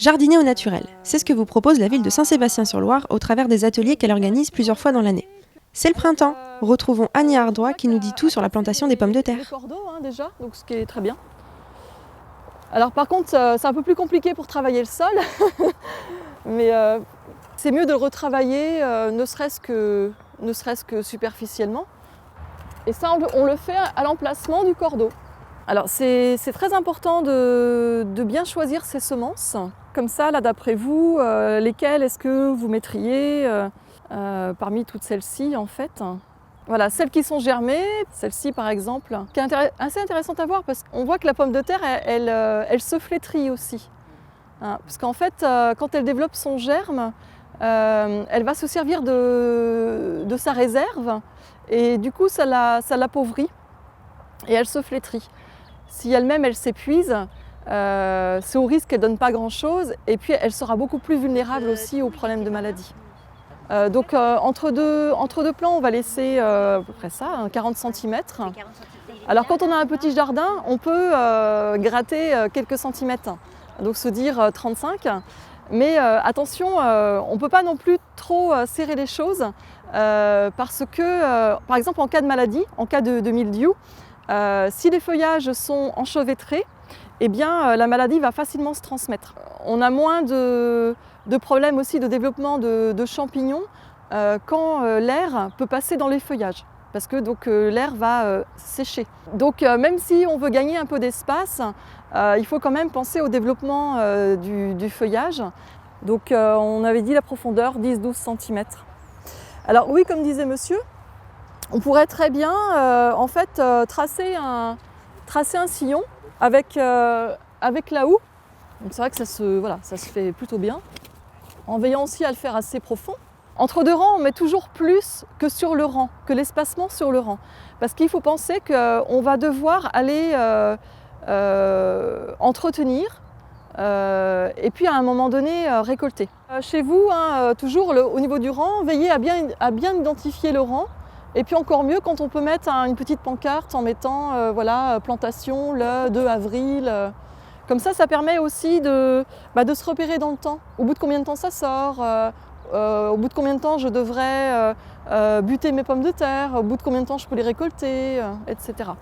Jardiner au naturel, c'est ce que vous propose la ville de Saint-Sébastien-sur-Loire au travers des ateliers qu'elle organise plusieurs fois dans l'année. C'est le printemps. Retrouvons Annie Ardois qui nous dit tout sur la plantation des pommes de terre. Les cordeaux déjà, donc ce qui est très bien. Alors par contre, c'est un peu plus compliqué pour travailler le sol, mais c'est mieux de le retravailler, ne serait-ce que superficiellement. Et ça, on le fait à l'emplacement du cordeau. Alors c'est très important de bien choisir ses semences. Comme ça, là d'après vous, lesquelles est-ce que vous mettriez parmi toutes celles-ci en fait? Voilà, celles qui sont germées, celle-ci par exemple, qui est assez intéressante à voir parce qu'on voit que la pomme de terre, elle se flétrit aussi. Hein, parce qu'en fait, quand elle développe son germe, elle va se servir de sa réserve et du coup ça l'appauvrit et elle se flétrit. Si elle-même elle s'épuise, c'est au risque qu'elle ne donne pas grand-chose et puis elle sera beaucoup plus vulnérable aussi aux problèmes de maladie. Donc entre deux plants, on va laisser à peu près ça, 40 cm. Alors quand on a un petit jardin, on peut gratter quelques centimètres, donc se dire 35. Mais attention, on ne peut pas non plus trop serrer les choses parce que, par exemple en cas de maladie, en cas de mildiou, si les feuillages sont enchevêtrés, eh bien, la maladie va facilement se transmettre. On a moins de problèmes aussi de développement de champignons quand l'air peut passer dans les feuillages, parce que l'air va sécher. Donc même si on veut gagner un peu d'espace, il faut quand même penser au développement du feuillage. Donc on avait dit la profondeur 10-12 cm. Alors oui, comme disait monsieur, on pourrait très bien en fait tracer un sillon avec la houe. C'est vrai que ça se fait plutôt bien, en veillant aussi à le faire assez profond. Entre deux rangs, on met toujours plus que sur le rang, que l'espacement sur le rang. Parce qu'il faut penser qu'on va devoir aller entretenir et puis à un moment donné récolter. Chez vous, toujours au niveau du rang, veillez à bien identifier le rang. Et puis encore mieux quand on peut mettre une petite pancarte en mettant plantation le 2 avril. Comme ça permet aussi de se repérer dans le temps. Au bout de combien de temps ça sort, au bout de combien de temps je devrais buter mes pommes de terre, au bout de combien de temps je peux les récolter, etc.